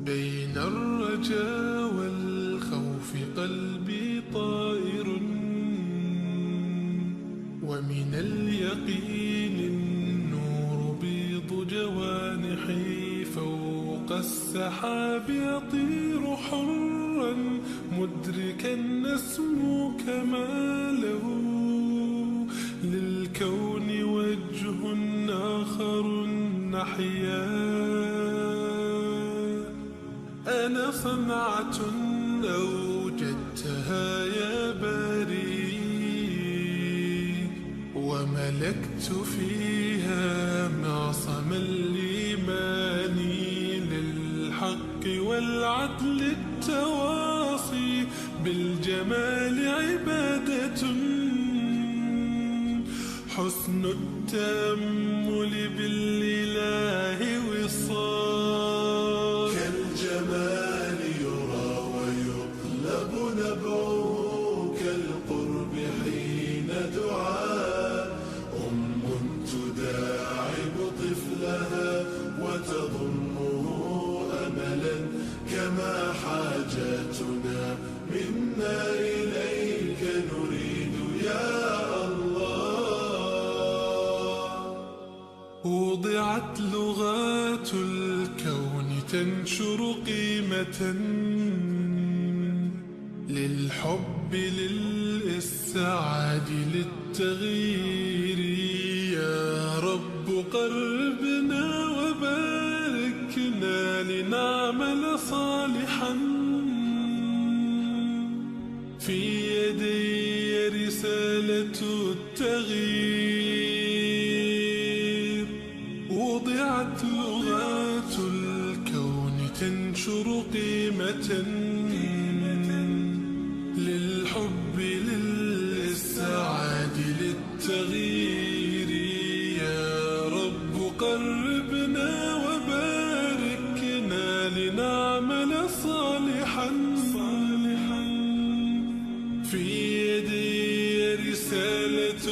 بين الرجاء والخوف قلبي طائر، ومن اليقين النور بيض جوانحي، فوق السحاب يطير حرا مدركا نسمو كماله، للكون وجه آخر نحيا. أنا صنعة أوجدتها يا باري، وملكت فيها معصم الإيمان، للحق والعدل التواصي، بالجمال عبادة، حسن التأمل بالإله وصال. كالجمال يرى ويطلب نبعه، كالقرب حين دعاء تداعب طفلها وتضمه أملا، كما حاجاتنا منا إليك نريد يا الله. وضعت لغات الكون تنشر قيمة، للحب للإسعاد للتغيير. يا رب قربنا وباركنا لنعمل صالحا، في يدي رسالة التغيير. وضعت لغات الكون تنشر قيمة، للحب للإسعاد للتغيير. يا رب قربنا وباركنا لنعمل صالحا، في يدي رسالة